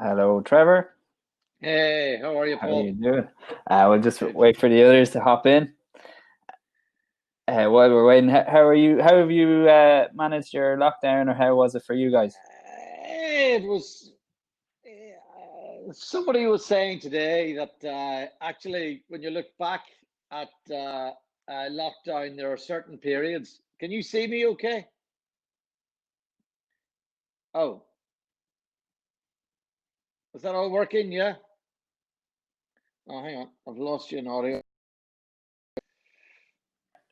Hello, Trevor. Hey, how are you, How are you Paul? doing? We'll just Good. wait for the others to hop in. While we're waiting, how are you? How have you managed your lockdown, or how was it for you guys? It was somebody was saying today that actually, when you look back at lockdown, there are certain periods. Can you see me okay? Oh, is that all working? Yeah. Oh, hang on. I've lost you in audio.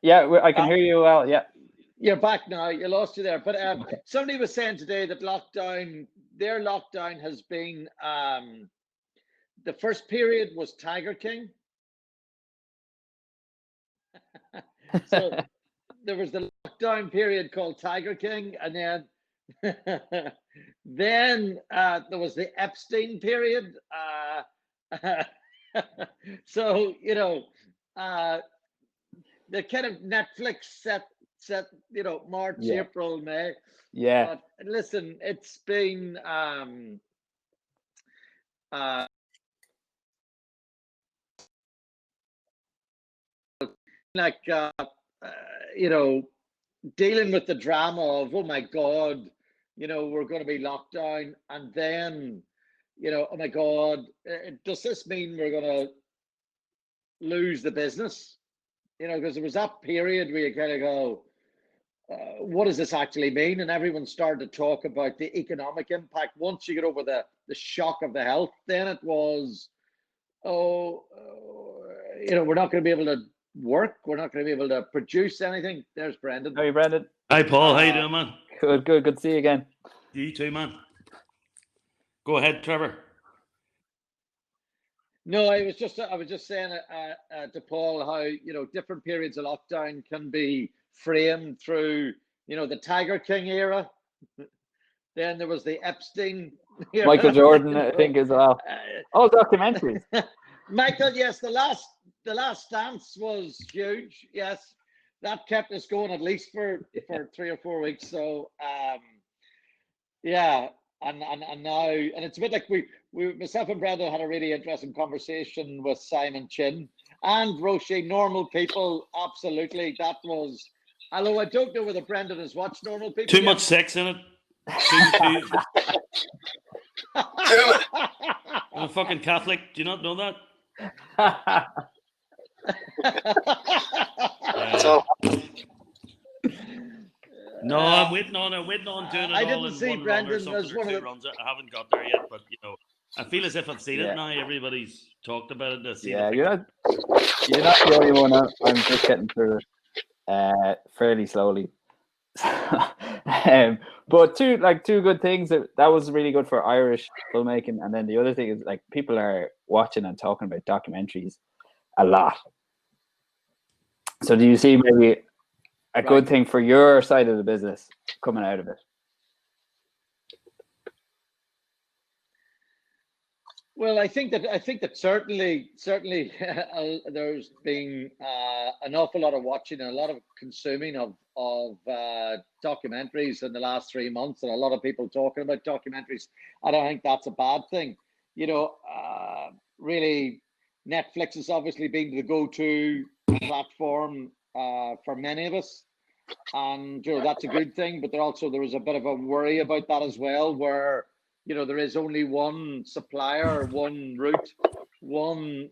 Yeah, I can Ah, hear you well. Yeah. you're back now. You lost you there. But Okay. somebody was saying today that their lockdown has been the first period was Tiger King. So there was the lockdown period called Tiger King, and then there was the Epstein period. So uh, the kind of Netflix set March, Yeah. April, May. Yeah. But listen, it's been uh, like you know dealing with the drama of, oh my God, we're going to be locked down, and then oh my God, does this mean we're going to lose the business? Because there was that period where you kind of go, what does this actually mean? And everyone started to talk about the economic impact. Once you get over the shock of the health, then it was, oh, we're not going to be able to work. We're not going to be able to produce anything. There's Brendan. How are you, Brendan? Hi, Paul. How you Uh, doing, man? Good, good, good to see you again. You too, man. Go ahead, Trevor. No, I was just saying to Paul how different periods of lockdown can be framed through the Tiger King era. Then there was the Epstein Michael era. Jordan, I think, as well. All documentaries. Michael, yes, the last dance was huge. Yes, that kept us going at least for 3 or 4 weeks. So yeah, and now, and it's a bit like we myself and Brenda had a really interesting conversation with Simon Chin and Roshi. Normal People, absolutely. That was, although I don't know whether Brendan has watched Normal People Too yet. much sex in it. Too. I'm a fucking Catholic. Do you not know that? So No, I'm waiting on doing it I all didn't in see one run or Brendan something, as or one of two the. runs. I haven't got there yet, but I feel as if I've seen Yeah. it now. Everybody's talked about it. I see Yeah, the you're not the only one. I'm just getting through it fairly slowly. But two good things that was really good for Irish filmmaking, and then the other thing is like people are watching and talking about documentaries a lot. So do you see maybe a good Right. thing for your side of the business coming out of it? Well, I think that certainly there's been an awful lot of watching and a lot of consuming of documentaries in the last 3 months, and a lot of people talking about documentaries. I don't think that's a bad thing. Really, Netflix has obviously been the go-to platform for many of us, and that's a good thing. But there is a bit of a worry about that as well, where there is only one supplier, one route, one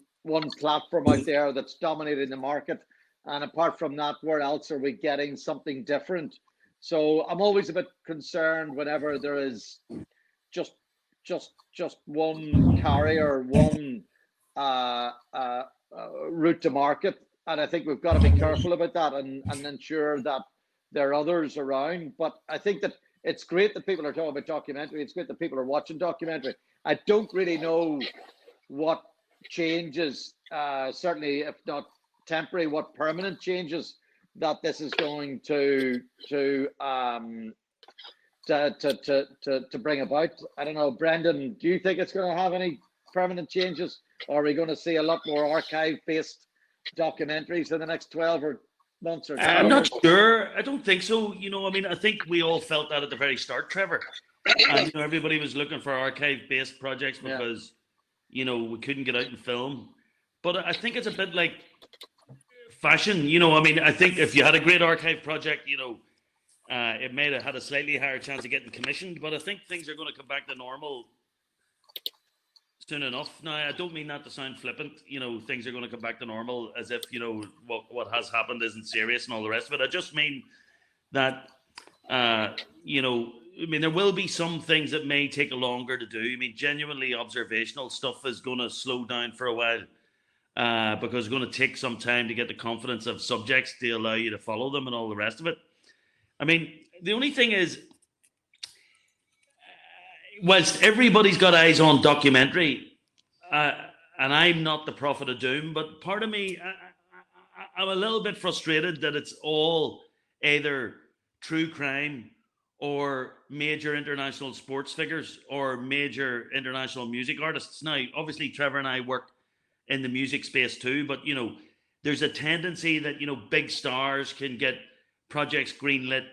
platform out there that's dominating the market, and apart from that, where else are we getting something different? So I'm always a bit concerned whenever there is just just one carrier, one uh, uh, route to market, and I think we've got to be careful about that and ensure that there are others around. But I think that it's great that people are talking about documentary. It's great that people are watching documentary. I don't really know what changes, certainly if not temporary, what permanent changes that this is going to bring about. I don't know, Brendan, do you think it's going to have any permanent changes, or are we going to see a lot more archive-based documentaries in the next 12 or months or I'm 12 not or? sure. I don't think so. I think we all felt that at the very start, Trevor. and everybody was looking for archive-based projects because we couldn't get out and film. But I think it's a bit like fashion. I mean, I think if you had a great archive project, it may have had a slightly higher chance of getting commissioned. But I think things are going to come back to normal soon enough. Now, I don't mean that to sound flippant. Things are going to come back to normal as if what has happened isn't serious and all the rest of it. I just mean that I mean, there will be some things that may take longer to do. I mean, genuinely observational stuff is going to slow down for a while because it's going to take some time to get the confidence of subjects to allow you to follow them and all the rest of it. I mean, the only thing is, whilst everybody's got eyes on documentary, and I'm not the prophet of doom, but part of me, I'm a little bit frustrated that it's all either true crime or major international sports figures or major international music artists. Now, obviously, Trevor and I work in the music space too, but there's a tendency that big stars can get projects greenlit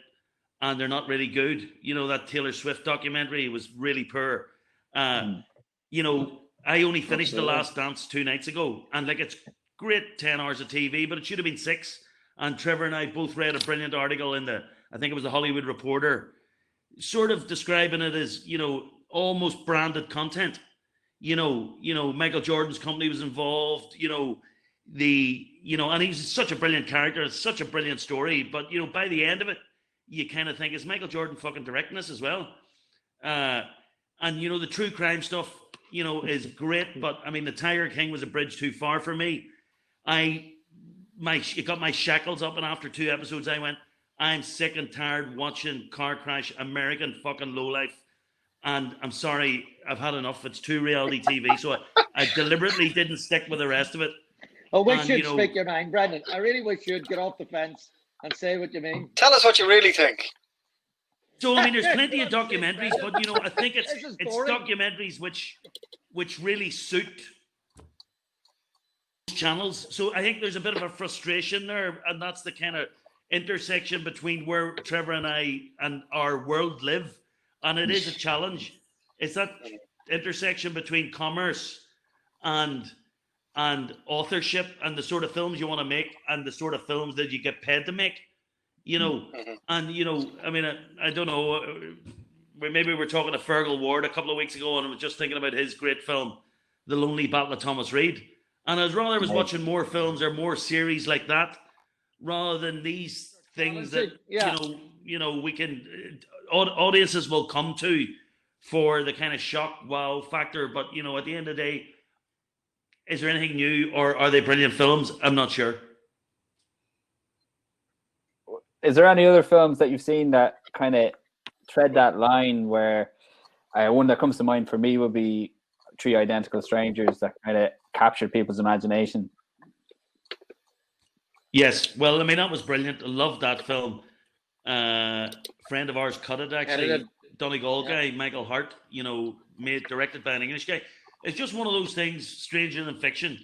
and they're not really good. That Taylor Swift documentary was really poor. I only finished The Last Dance 2 nights ago, and it's great 10 hours of TV, but it should have been 6. And Trevor and I both read a brilliant article in I think it was the Hollywood Reporter, sort of describing it as, almost branded content. Michael Jordan's company was involved, and he's such a brilliant character. It's such a brilliant story. But, by the end of it, you kind of think, is Michael Jordan fucking directing this as well? And, the true crime stuff, is great. But, I mean, the Tiger King was a bridge too far for me. It got my shackles up, and after 2 episodes, I went, I'm sick and tired watching car crash American fucking lowlife. And I'm sorry, I've had enough. It's too reality TV. So I deliberately didn't stick with the rest of it. Oh, we should speak your mind, Brendan. I really wish you'd get off the fence and say what you mean. Tell us what you really think. So, I mean, there's plenty of documentaries, but, I think it's documentaries which really suit channels. So I think there's a bit of a frustration there, and that's the kind of intersection between where Trevor and I and our world live, and it is a challenge. It's that intersection between commerce and authorship and the sort of films you want to make and the sort of films that you get paid to make, and I mean, I don't know, maybe we're talking to Fergal Ward a couple of weeks ago, and I was just thinking about his great film, The Lonely Battle of Thomas Reid, and I'd rather was watching more films or more series like that rather than these things that we can audiences will come to for the kind of shock wow factor. But at the end of the day, is there anything new, or are they brilliant films? I'm not sure. Is there any other films that you've seen that kind of tread that line where one that comes to mind for me would be Three Identical Strangers, that kind of captured people's imagination? Yes, well, I mean, that was brilliant. I loved that film. Friend of ours cut it, actually. Donegal guy, Michael Hart, directed by an English guy. It's just one of those things, stranger than fiction.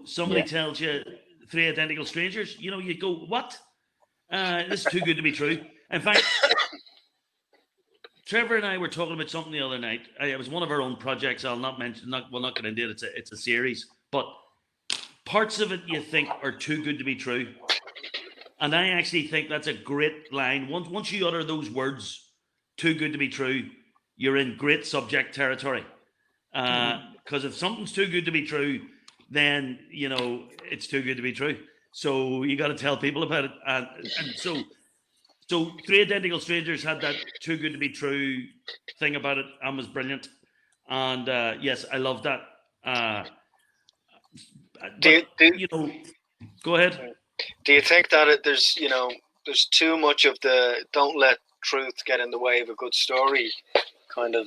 Somebody tells you Three Identical Strangers, you go, what? This is too good to be true. In fact, Trevor and I were talking about something the other night. It was one of our own projects. I'll not mention, we'll not get into it. It's a series, but parts of it you think are too good to be true. And I actually think that's a great line. Once you utter those words, too good to be true, you're in great subject territory. Because if something's too good to be true, then, it's too good to be true. So you got to tell people about it. And so Three Identical Strangers had that too good to be true thing about it and was brilliant. And yes, I love that. Go ahead. Do you think that there's too much of the don't let truth get in the way of a good story kind of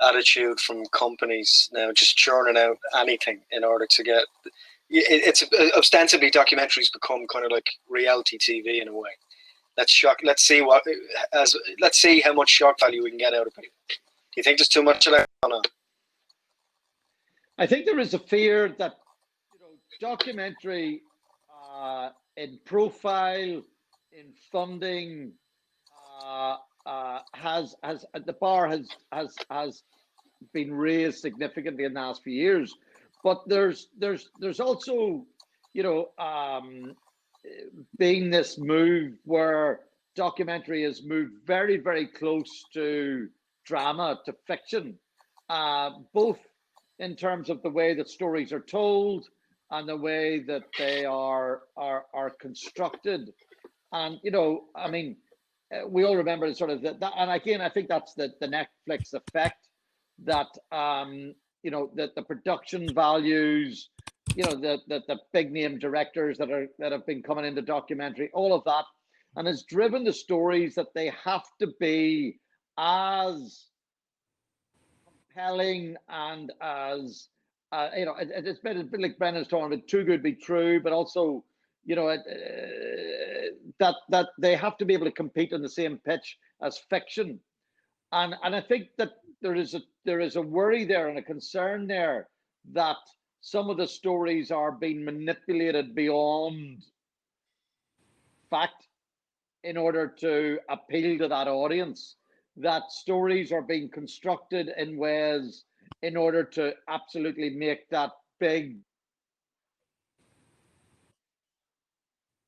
attitude from companies now, just churning out anything in order to get it's ostensibly documentaries become kind of like reality TV in a way. Let's see how much shock value we can get out of people. Do you think there's too much of that going on? I think there is a fear that documentary in profile, in funding, has the bar has been raised significantly in the last few years. But there's also, being this move where documentary has moved very, very close to drama, to fiction, both in terms of the way that stories are told and the way that they are constructed. And I mean, we all remember sort of that. And again, I think that's the Netflix effect, that that the production values, the big name directors that have been coming into documentary, all of that, and has driven the stories that they have to be as compelling and as it's been a bit like Brendan's talking about, too good to be true, but also that they have to be able to compete on the same pitch as fiction. And I think that there is a worry there and a concern there that some of the stories are being manipulated beyond fact in order to appeal to that audience, that stories are being constructed in ways in order to absolutely make that big.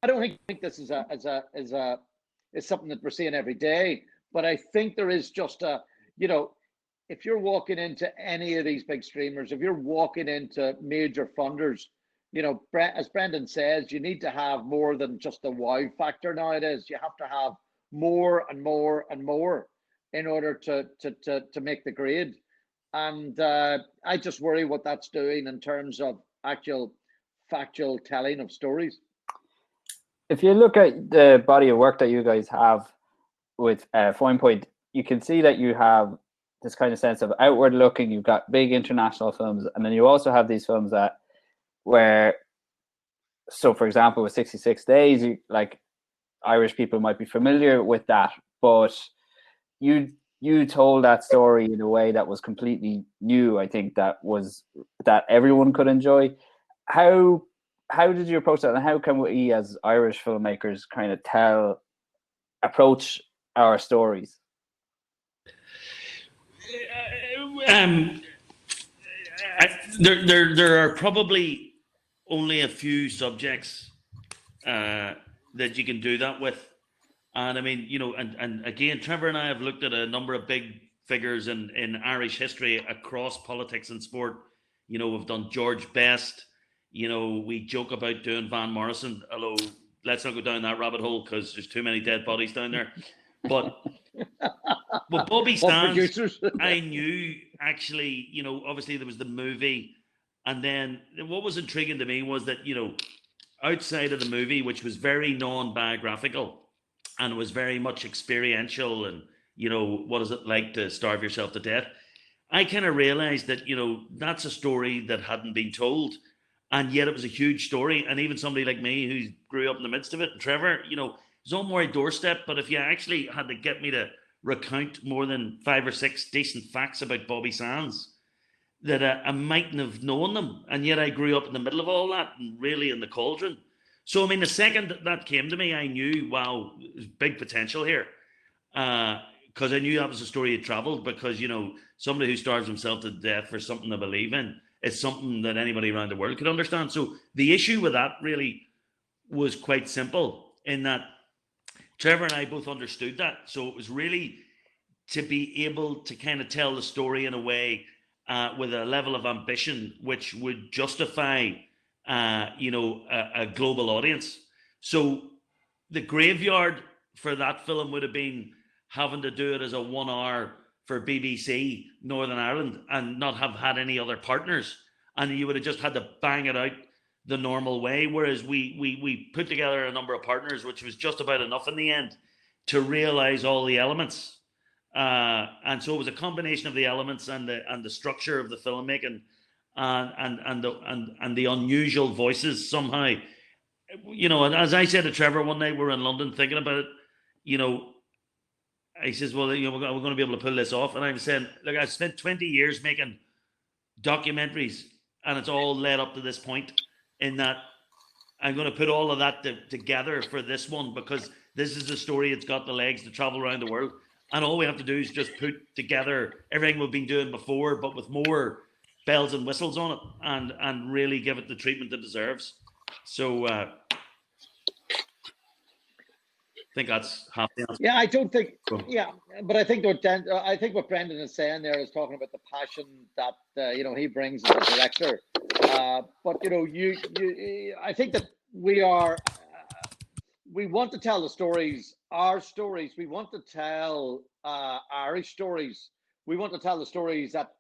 I don't think this is something that we're seeing every day, but I think there is just if you're walking into any of these big streamers, if you're walking into major funders, as Brendan says, you need to have more than just the wow factor nowadays. You have to have more and more and more in order to make the grade. And I just worry what that's doing in terms of actual factual telling of stories. If you look at the body of work that you guys have with Fine Point, you can see that you have this kind of sense of outward looking. You've got big international films, and then you also have these films so for example, with 66 Days, like Irish people might be familiar with that, but you told that story in a way that was completely new. I think that everyone could enjoy. How did you approach that, and how can we as Irish filmmakers kind of approach our stories? There are probably only a few subjects that you can do that with. And I mean, and again, Trevor and I have looked at a number of big figures in Irish history across politics and sport. We've done George Best. We joke about doing Van Morrison, although let's not go down that rabbit hole because there's too many dead bodies down there. But with Bobby Sands, I knew actually, obviously there was the movie. And then what was intriguing to me was that, outside of the movie, which was very non-biographical and was very much experiential and, what is it like to starve yourself to death? I kind of realized that, that's a story that hadn't been told. And yet it was a huge story. And even somebody like me who grew up in the midst of it, and Trevor, it was on my doorstep. But if you actually had to get me to recount more than 5 or 6 decent facts about Bobby Sands, that I mightn't have known them. And yet I grew up in the middle of all that and really in the cauldron. So, I mean, the second that came to me, I knew, wow, there's big potential here. Because I knew that was a story that traveled, because, somebody who starves himself to death for something they believe in, it's something that anybody around the world could understand. So the issue with that really was quite simple, in that Trevor and I both understood that. So it was really to be able to kind of tell the story in a way with a level of ambition which would justify, a global audience. So the graveyard for that film would have been having to do it as a 1 hour for BBC Northern Ireland and not have had any other partners. And you would have just had to bang it out the normal way. Whereas we put together a number of partners, which was just about enough in the end to realize all the elements. And so it was a combination of the elements and the structure of the filmmaking and the unusual voices somehow. And as I said to Trevor one night, we were in London thinking about it, he says, well, we're going to be able to pull this off. And I'm saying, look, I've spent 20 years making documentaries, and it's all led up to this point, in that I'm going to put all of that together for this one, because this is a story that's got the legs to travel around the world. and all we have to do is just put together everything we've been doing before, but with more bells and whistles on it, and really give it the treatment it deserves. So I think that's half the answer. Yeah, I don't think. Yeah, but I think what Brendan is saying there is talking about the passion that he brings as a director. But I think that we want to tell the stories, our stories. We want to tell Irish stories. We want to tell the stories that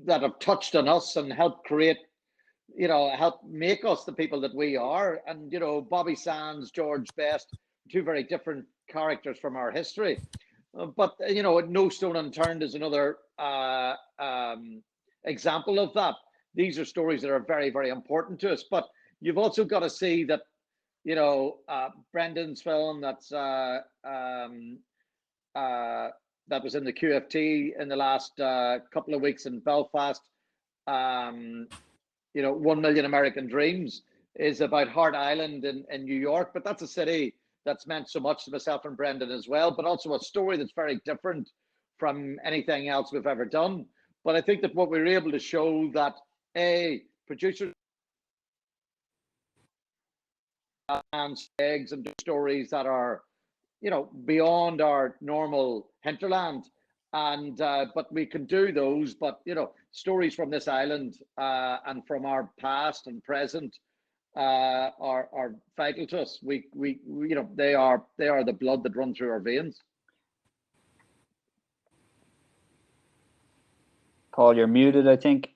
have touched on us and helped create, help make us the people that we are. And, Bobby Sands, George Best, two very different characters from our history. But, No Stone Unturned is another example of that. These are stories that are very, very important to us. But you've also got to see that, Brendan's film that was in the QFT in the last couple of weeks in Belfast, 1 Million American Dreams, is about Hart Island in New York. But that's a city that's meant so much to myself and Brendan as well, but also a story that's very different from anything else we've ever done. But I think that what we were able to show that, producers and eggs and stories that are, beyond our normal hinterland. And but we can do those, but stories from this island and from our past and present are vital to us. We they are the blood that runs through our veins. Paul, you're muted, I think.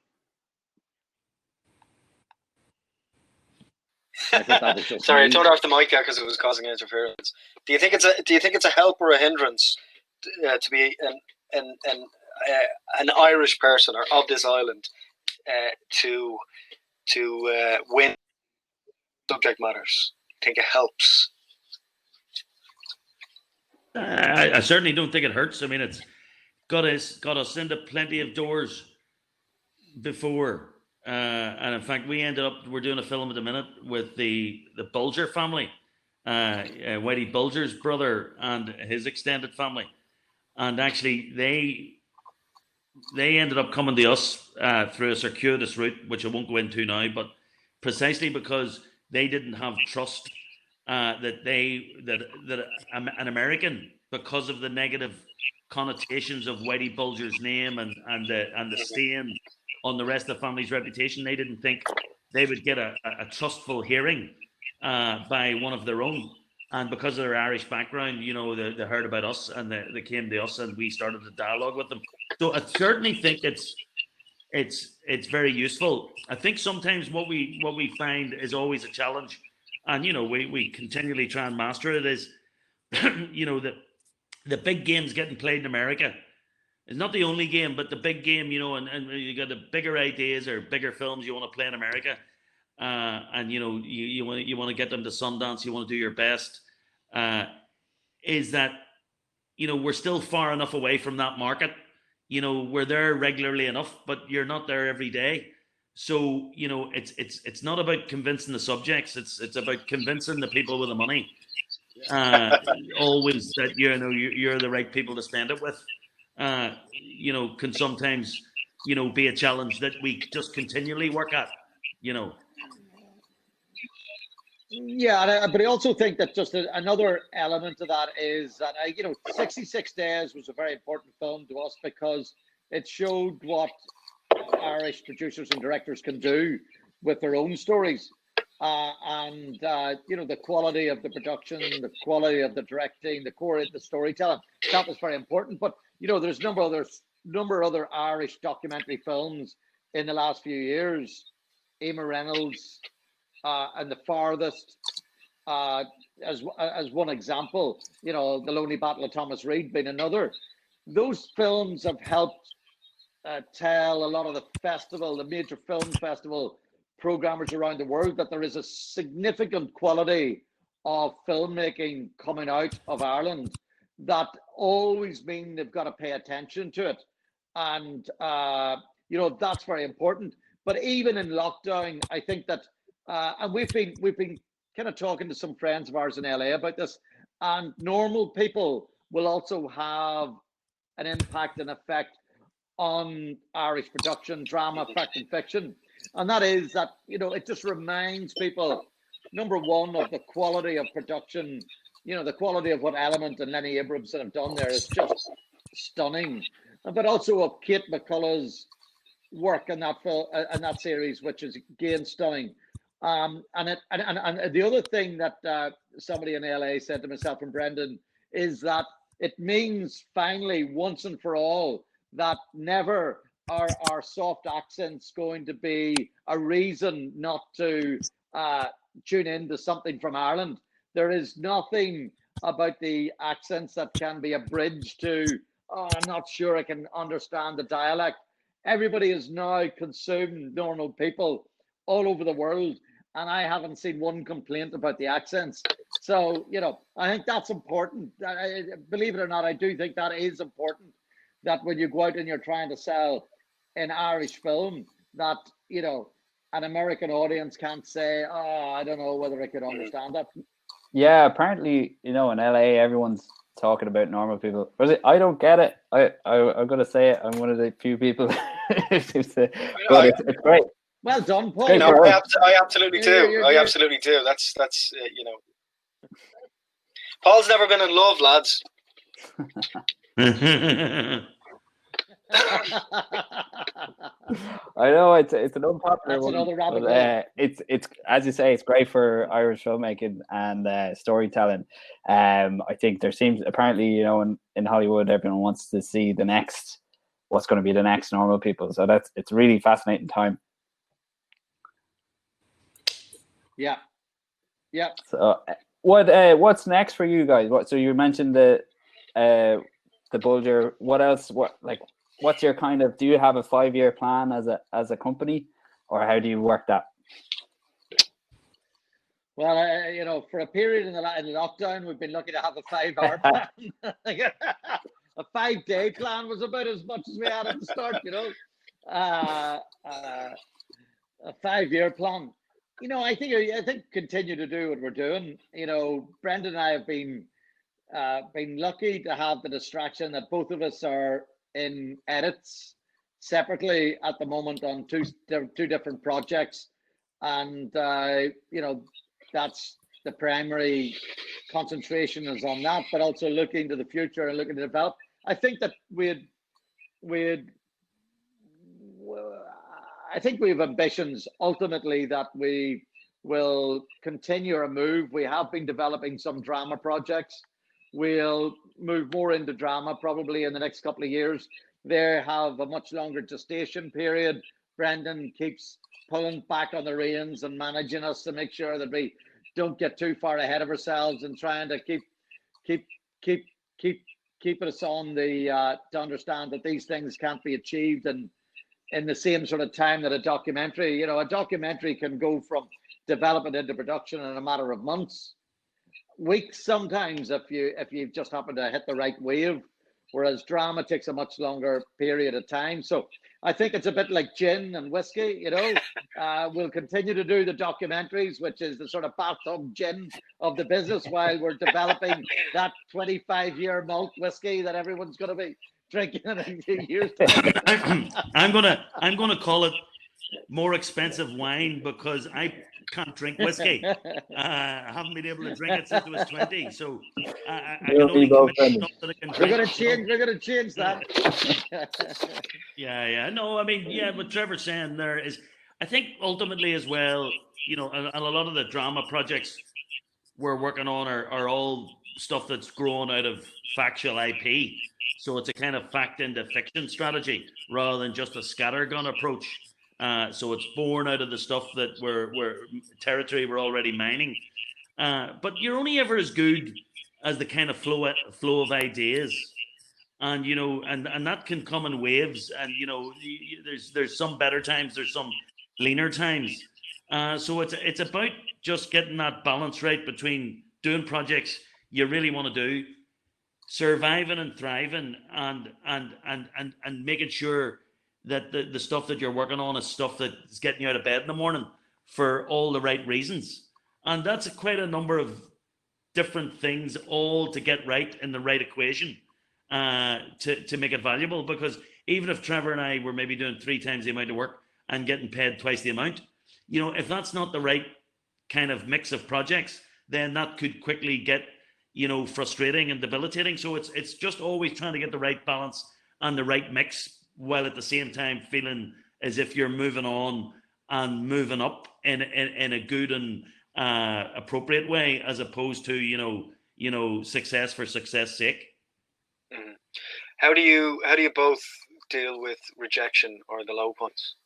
Sorry, I turned off the mic because it was causing interference. Do you think it's a help or a hindrance to be an Irish person or of this island to win subject matters? I think it helps. I certainly don't think it hurts. I mean, it's got us into plenty of doors before. And in fact, we're doing a film at the minute with the Bulger family, Whitey Bulger's brother and his extended family. And actually, they ended up coming to us through a circuitous route, which I won't go into now, but precisely because they didn't have trust that an American, because of the negative connotations of Whitey Bulger's name and the stain on the rest of the family's reputation, they didn't think they would get a trustful hearing by one of their own. And because of their Irish background, they heard about us and they came to us and we started a dialogue with them. So I certainly think it's very useful. I think sometimes what we find is always a challenge, and we continually try and master it, is the big games getting played in America. It's not the only game, but the big game, and you got the bigger ideas or bigger films you want to play in America, and you want to get them to Sundance, you want to do your best. Is that we're still far enough away from that market. We're there regularly enough, but you're not there every day. So it's not about convincing the subjects. It's about convincing the people with the money. Always that you're the right people to spend it with. Can sometimes be a challenge that we just continually work at. Yeah, but I also think that just another element of that is that 66 Days was a very important film to us because it showed what Irish producers and directors can do with their own stories, and the quality of the production, the quality of the directing, the storytelling. That was very important. But there's a number of other Irish documentary films in the last few years. Emer Reynolds and The Farthest, as one example. The Lonely Battle of Thomas Reid being another. Those films have helped tell a lot of the major film festival programmers around the world that there is a significant quality of filmmaking coming out of Ireland that always mean they've got to pay attention to it. And, that's very important. But even in lockdown, I think that, and we've been kind of talking to some friends of ours in LA about this, And normal people will also have an impact and effect on Irish production, drama, fact and fiction. And that is that, it just reminds people, number one, of the quality of production, the quality of what Element and Lenny Abrahamson have done there is just stunning. But also of Kate McCullough's work in that series, which is again stunning. And the other thing that somebody in LA said to myself and Brendan is that it means finally, once and for all, that never are our soft accents going to be a reason not to tune into something from Ireland. There is nothing about the accents that can be a bridge to, oh, I'm not sure I can understand the dialect. Everybody is now consumed normal people all over the world, and I haven't seen one complaint about the accents. So, I think that's important. Believe it or not, I do think that is important, that when you go out and you're trying to sell an Irish film, that, an American audience can't say, oh, I don't know whether I could understand that. Yeah, apparently, in LA, everyone's talking about normal people. But I don't get it. I'm going to say it. I'm one of the few people who seems to, but it's great. Well done, Paul. I absolutely do. I absolutely do. That's Paul's never been in love, lads. I know it's an unpopular That's one. another rabbit But, it's as you say, it's great for Irish filmmaking and storytelling. I think there seems apparently, in Hollywood, everyone wants to see what's going to be the next normal people. So it's really fascinating time. Yeah. So what's next for you guys? So you mentioned the Bulger. What else? What's your kind of? Do you have a 5-year plan as a company, or how do you work that? Well, for a period in the lockdown, we've been lucky to have a 5-hour plan. A 5-day plan was about as much as we had at the start. A 5-year plan. I think continue to do what we're doing. Brendan and I have been lucky to have the distraction that both of us are in edits separately at the moment on two different projects, and that's the primary concentration is on that, but also looking to the future and looking to develop. I think that I think we have ambitions ultimately that we will continue our move. We have been developing some drama projects. We'll move more into drama probably in the next couple of years. They have a much longer gestation period. Brendan keeps pulling back on the reins and managing us to make sure that we don't get too far ahead of ourselves and trying to keep us on the to understand that these things can't be achieved and in the same sort of time that a documentary. A documentary can go from development into production in a matter of months, weeks sometimes, if you just happen to hit the right wave, whereas drama takes a much longer period of time. So I think it's a bit like gin and whiskey. We'll continue to do the documentaries, which is the sort of bathtub gin of the business, while we're developing that 25-year malt whiskey that everyone's going to be drinking in a few years. I'm gonna call it more expensive wine because I can't drink whiskey. I haven't been able to drink it since I was 20, so I can only commit stuff that I can drink. We're gonna change that. Yeah. No, I mean, yeah, what Trevor's saying there is, I think ultimately as well, and a lot of the drama projects we're working on are all stuff that's grown out of factual IP. So it's a kind of fact into fiction strategy rather than just a scattergun approach. So it's born out of the stuff that we're territory we're already mining. But you're only ever as good as the kind of flow of ideas, and and that can come in waves. And there's some better times, there's some leaner times. So it's about just getting that balance right between doing projects you really want to do, surviving and thriving, and making sure that the stuff that you're working on is stuff that's getting you out of bed in the morning for all the right reasons. And that's quite a number of different things all to get right in the right equation to make it valuable. Because even if Trevor and I were maybe doing 3 times the amount of work and getting paid twice the amount, if that's not the right kind of mix of projects, then that could quickly get, frustrating and debilitating. So it's just always trying to get the right balance and the right mix, while at the same time feeling as if you're moving on and moving up in a good and appropriate way, as opposed to success for success sake. Mm. How do you both deal with rejection or the low points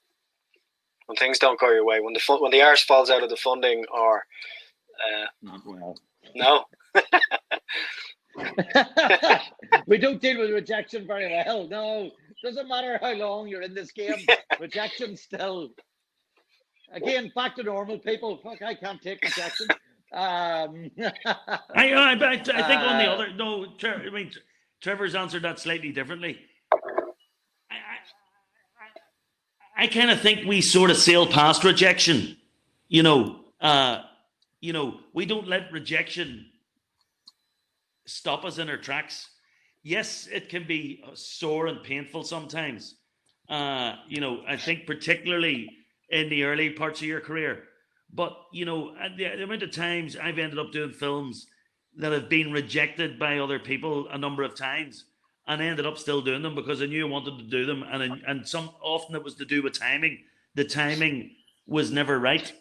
when things don't go your way, when the arse falls out of the funding, or Not well. no? We don't deal with rejection very well. No, doesn't matter how long you're in this game. Rejection still. Again, back to normal people. Fuck, I can't take rejection. I think on the other, no, Trevor's answered that slightly differently. I kind of think we sort of sail past rejection. We don't let rejection stop us in our tracks. Yes, it can be sore and painful sometimes. I think particularly in the early parts of your career. But, the amount of times I've ended up doing films that have been rejected by other people a number of times, and I ended up still doing them because I knew I wanted to do them. And often it was to do with timing. The timing was never right.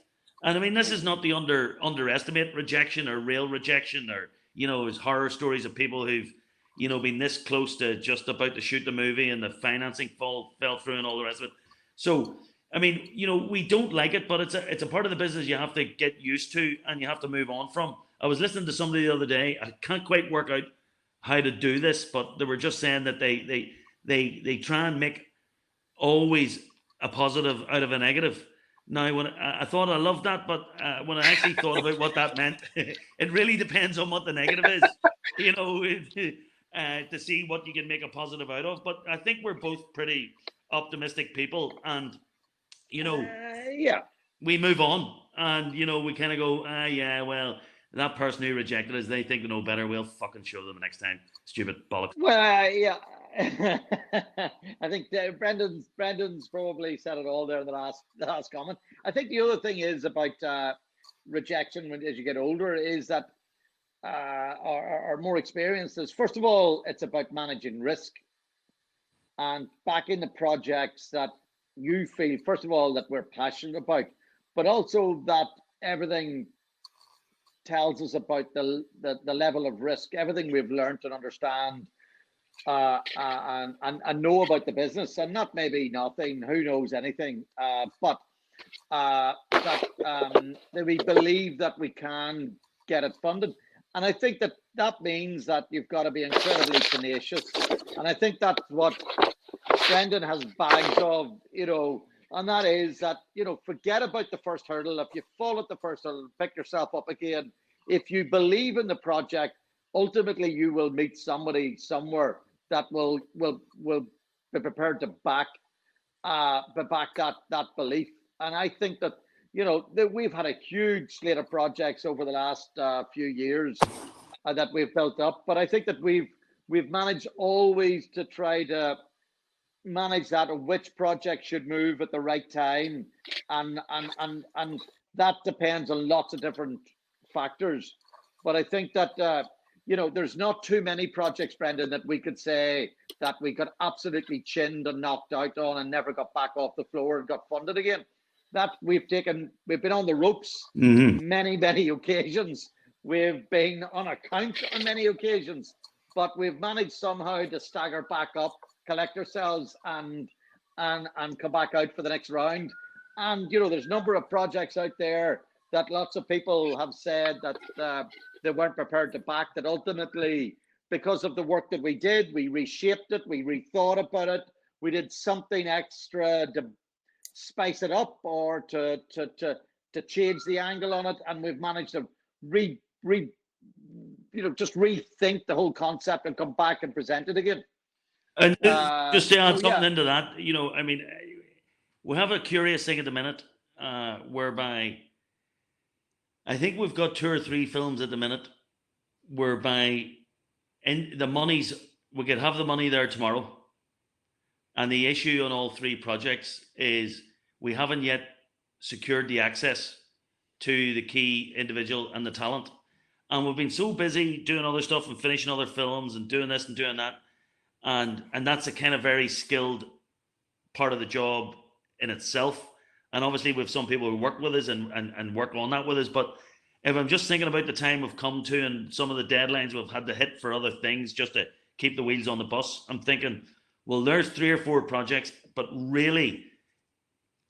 And I mean, this is not the underestimate rejection or real rejection, or, there's horror stories of people who've, been this close to just about to shoot the movie and the financing fell through and all the rest of it. So, I mean, we don't like it, but it's a part of the business you have to get used to and you have to move on from. I was listening to somebody the other day. I can't quite work out how to do this, but they were just saying that they try and make always a positive out of a negative. Now, when I thought I loved that, but when I actually thought about what that meant, it really depends on what the negative is, to see what you can make a positive out of. But I think we're both pretty optimistic people, and yeah, we move on, and we kind of go, yeah, well, that person who rejected us, they think they know better. We'll fucking show them next time. Stupid bollocks. Well, yeah. I think Brendan's probably said it all there in the last comment. I think the other thing is about rejection as you get older is that or more experienced is, first of all, it's about managing risk and backing the projects that you feel, first of all, that we're passionate about, but also that everything tells us about the level of risk, everything we've learned and understand and know about the business, and not maybe nothing, who knows anything, but that we believe that we can get it funded. And I think that means that you've got to be incredibly tenacious. And I think that's what Brendan has bags of, and that is that, forget about the first hurdle. If you fall at the first hurdle, pick yourself up again. If you believe in the project, ultimately you will meet somebody somewhere that will be prepared to back that belief. And I think that, that we've had a huge slate of projects over the last few years that we've built up. But I think that we've managed always to try to manage that, of which project should move at the right time, and that depends on lots of different factors. But I think that there's not too many projects, Brendan, that we could say that we got absolutely chinned and knocked out on and never got back off the floor and got funded again. That we've been on the ropes many occasions. We've been on account on many occasions, but we've managed somehow to stagger back up, collect ourselves, and come back out for the next round. And there's a number of projects out there that lots of people have said that they weren't prepared to back, that ultimately, because of the work that we did, we reshaped it, we rethought about it, we did something extra to spice it up or to change the angle on it, and we've managed to just rethink the whole concept and come back and present it again. And just to add something into that, I mean, we have a curious thing at the minute, whereby I think we've got 2 or 3 films at the minute whereby we could have the money there tomorrow. And the issue on all three projects is we haven't yet secured the access to the key individual and the talent. And we've been so busy doing other stuff and finishing other films and doing this and doing that. And that's a kind of very skilled part of the job in itself. And obviously we have some people who work with us and work on that with us. But if I'm just thinking about the time we've come to and some of the deadlines we've had to hit for other things just to keep the wheels on the bus, I'm thinking, well, there's 3 or 4 projects, but really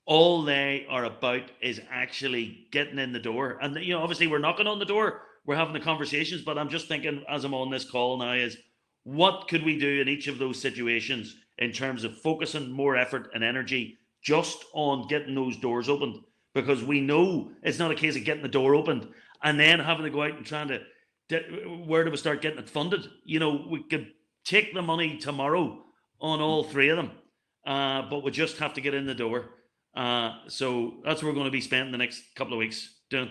all they are about is actually getting in the door. And, you know, obviously we're knocking on the door, we're having the conversations, but I'm just thinking as I'm on this call now is what could we do in each of those situations in terms of focusing more effort and energy just on getting those doors opened? Because we know it's not a case of getting the door opened and then having to go out and trying to, where do we start getting it funded? You know, we could take the money tomorrow on all 3 of them, but we just have to get in the door. So that's what we're going to be spending the next couple of weeks doing.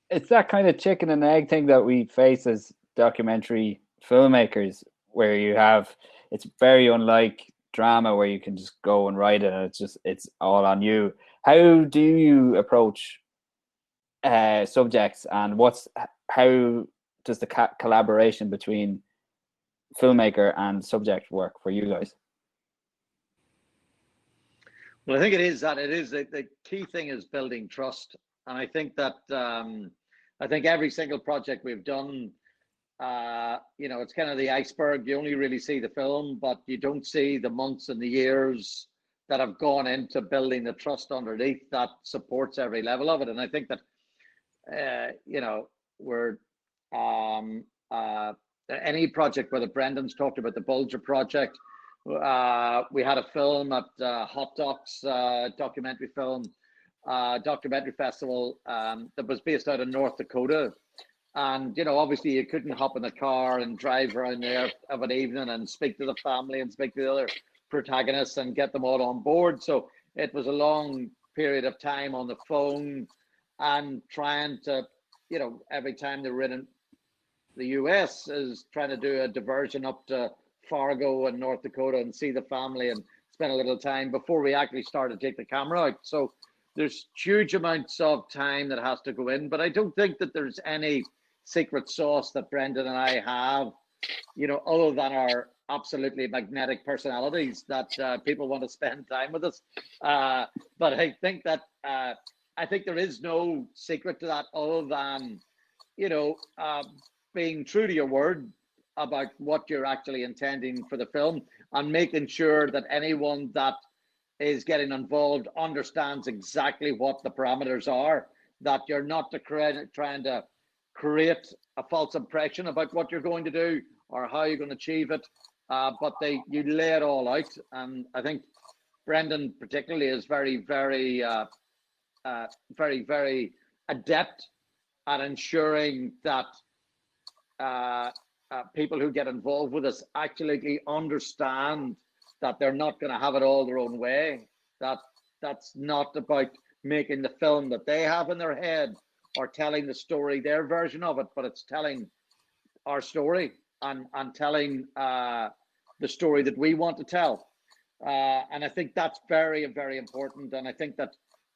It's that kind of chicken and egg thing that we face as documentary filmmakers, where you have, it's very unlike drama where you can just go and write it and it's all on you. How do you approach subjects, and how does the collaboration between filmmaker and subject work for you guys? Well, I think it is the key thing is building trust. And I think that I think every single project we've done, you know, it's kind of the iceberg. You only really see the film, but you don't see the months and the years that have gone into building the trust underneath that supports every level of it. And I think that, you know, we're any project, whether Brendan's talked about the Bulger project, we had a film at Hot Docs documentary festival that was based out of North Dakota. And, you know, obviously you couldn't hop in the car and drive around there of an evening and speak to the family and speak to the other protagonists and get them all on board. So it was a long period of time on the phone and trying to, you know, every time they were in the US is trying to do a diversion up to Fargo and North Dakota and see the family and spend a little time before we actually start to take the camera out. So there's huge amounts of time that has to go in, but I don't think that there's any secret sauce that Brendan and I have, you know, other than our absolutely magnetic personalities that people want to spend time with us. But I think that I think there is no secret to that other than, you know, being true to your word about what you're actually intending for the film and making sure that anyone that is getting involved understands exactly what the parameters are, that you're not trying to create a false impression about what you're going to do or how you're going to achieve it, but you lay it all out. And I think Brendan particularly is very, very adept at ensuring that people who get involved with us actually understand that they're not going to have it all their own way, that's not about making the film that they have in their head or telling the story, their version of it, but it's telling our story and telling the story that we want to tell. And I think that's very, very important. And I think that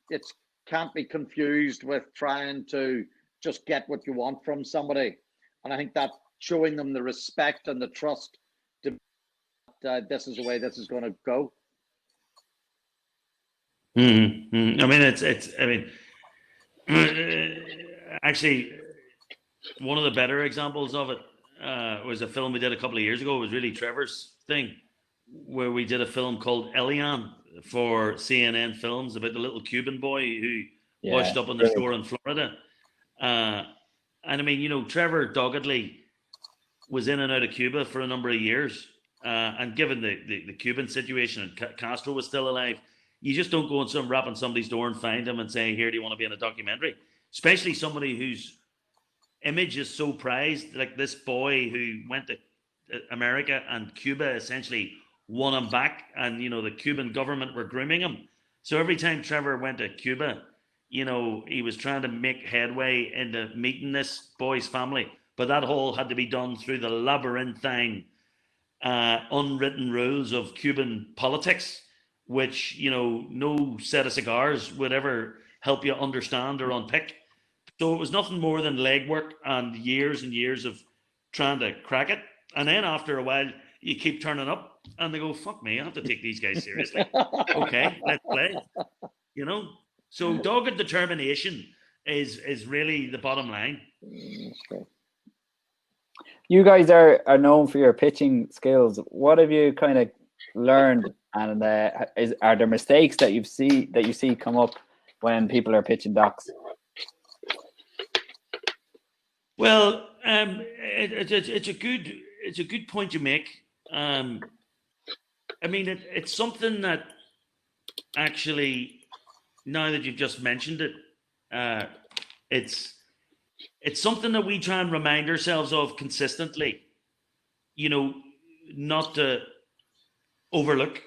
it can't be confused with trying to just get what you want from somebody. And I think that showing them the respect and the trust to this is the way this is going to go. Mm-hmm. Mm-hmm. I mean, actually, one of the better examples of it was a film we did a couple of years ago. It was really Trevor's thing, where we did a film called Elian for CNN Films about the little Cuban boy who washed up on the shore in Florida. And I mean, you know, Trevor doggedly was in and out of Cuba for a number of years. And given the Cuban situation and Castro was still alive, you just don't go and rap on somebody's door and find him and say, here, do you want to be in a documentary? Especially somebody whose image is so prized, like this boy who went to America and Cuba essentially won him back. And, you know, the Cuban government were grooming him. So every time Trevor went to Cuba, you know, he was trying to make headway into meeting this boy's family, but that all had to be done through the labyrinthine, unwritten rules of Cuban politics, which, you know, no set of cigars would ever help you understand or unpick. So it was nothing more than legwork and years of trying to crack it. And then after a while, you keep turning up and they go, fuck me, I have to take these guys seriously. Okay, let's play. You know? So dogged determination is really the bottom line. You guys are known for your pitching skills. What have you kind of learned, and are there mistakes that you see come up when people are pitching docs? Well, it's a good point you make. I mean, it's something that actually, now that you've just mentioned it, it's something that we try and remind ourselves of consistently. You know, not to overlook.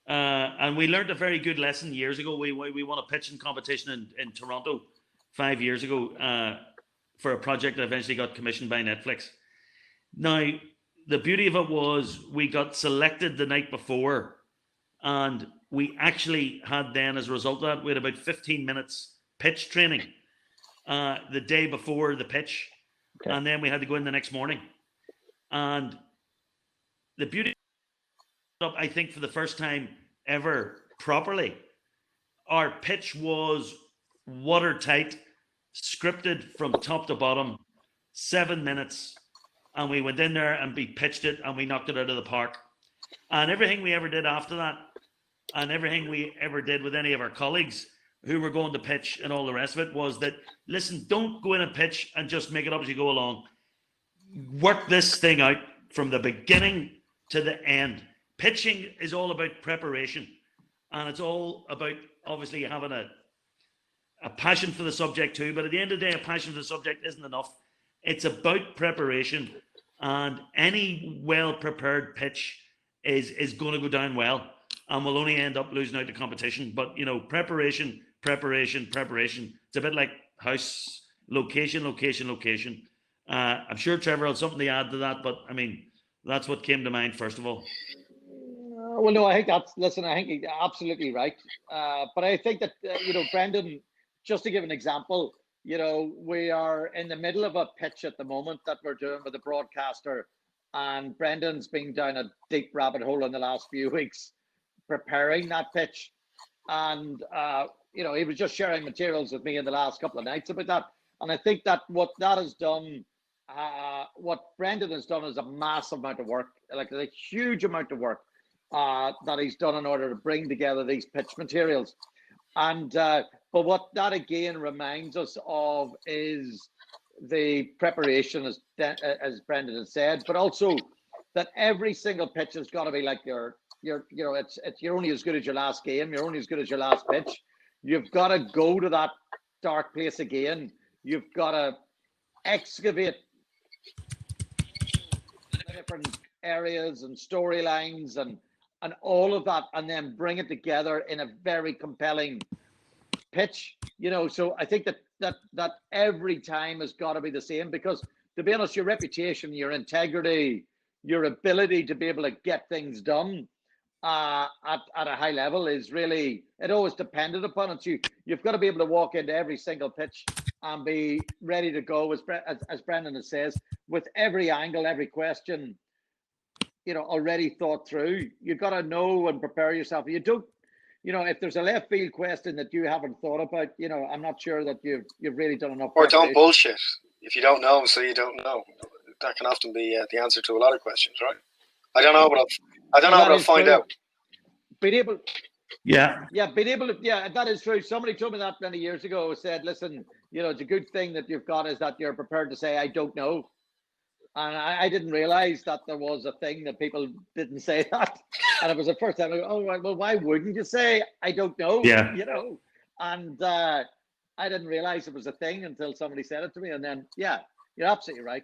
And we learned a very good lesson years ago. We won a pitching competition in Toronto 5 years ago for a project that eventually got commissioned by Netflix. Now, the beauty of it was we got selected the night before, and we actually had then, as a result of that, we had about 15 minutes pitch training the day before the pitch. Okay. And then we had to go in the next morning. And the beauty of, I think, for the first time ever properly, our pitch was watertight, scripted from top to bottom, 7 minutes, and we went in there and we pitched it and we knocked it out of the park. And everything we ever did after that, and everything we ever did with any of our colleagues who were going to pitch and all the rest of it, was that, listen, don't go in and pitch and just make it up as you go along. Work this thing out from the beginning to the end. Pitching is all about preparation, and it's all about obviously having a passion for the subject too, but at the end of the day, a passion for the subject isn't enough. It's about preparation, and any well-prepared pitch is going to go down well, and will only end up losing out the competition. But, you know, preparation. It's a bit like house, location. I'm sure Trevor had something to add to that, but I mean, that's what came to mind first of all. Well, no, I think you're absolutely right. But I think that, you know, Brendan, just to give an example, you know, we are in the middle of a pitch at the moment that we're doing with a broadcaster, and Brendan's been down a deep rabbit hole in the last few weeks preparing that pitch. And, you know, he was just sharing materials with me in the last couple of nights about that. And I think that what that has done, what Brendan has done is a massive amount of work, like a huge amount of work that he's done in order to bring together these pitch materials. And but what that again reminds us of is the preparation, as Brendan has said, but also that every single pitch has got to be like you know, it's you're only as good as your last game, you're only as good as your last pitch. You've got to go to that dark place again. You've got to excavate different areas and storylines and all of that, and then bring it together in a very compelling pitch. You know, so I think that every time has got to be the same, because to be honest, your reputation, your integrity, your ability to be able to get things done at a high level is really, it always depended upon it. You've got to be able to walk into every single pitch and be ready to go, as Brendan says, with every angle, every question, you know, already thought through. You've got to know and prepare yourself. You don't, you know, if there's a left field question that you haven't thought about, you know, I'm not sure that you've really done enough. Or don't bullshit. If you don't know, so you don't know. That can often be the answer to a lot of questions, right? I don't know, but I'll find out. Being able, yeah, that is true. Somebody told me that many years ago. Said, listen, you know, it's a good thing that you've got is that you're prepared to say, I don't know. And I didn't realize that there was a thing that people didn't say that. And it was the first time I go, oh, well, why wouldn't you say, I don't know? Yeah. You know, and I didn't realize it was a thing until somebody said it to me. And then, yeah, you're absolutely right.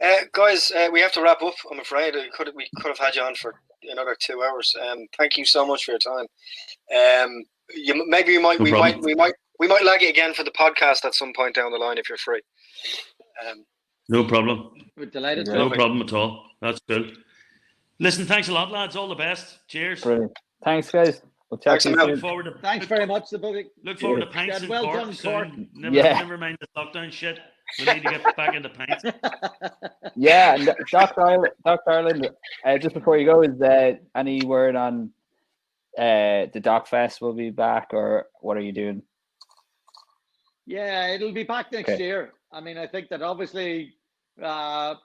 Okay. Guys, we have to wrap up, I'm afraid. We could have had you on for another 2 hours. Thank you so much for your time. maybe No problem. we might lag it again for the podcast at some point down the line if you're free. No problem. We're delighted Yeah. to. No problem at all. That's cool. Listen, thanks a lot, lads. All the best. Cheers. Brilliant. Thanks, guys. We'll chat Thanks to you a million. Look soon. forward to Thanks very much, the book. Look forward to Cheers. pints Yeah, in well Cork done, Cork. soon. Yeah. Never mind the lockdown shit. We need to get back into pints. Yeah, and Dr. Ireland, just before you go, is there any word on the Doc Fest will be back, or what are you doing? Yeah, it'll be back next Okay. year. I mean, I think that obviously you had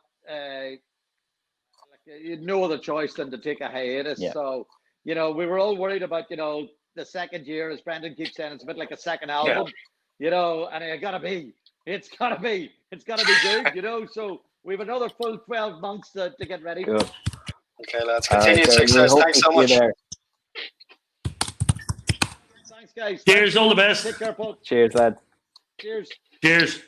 no other choice than to take a hiatus. Yeah. So, we were all worried about, the second year, as Brendan keeps saying, it's a bit like a second album, and it's gotta be good, so we have another full 12 months to get ready. Cool. Okay, lads. All right, Continued so we success. hope Thanks to so see you much. there. Thanks, guys. Cheers, all the best. Take care, Paul. Cheers, lads. Cheers. Cheers.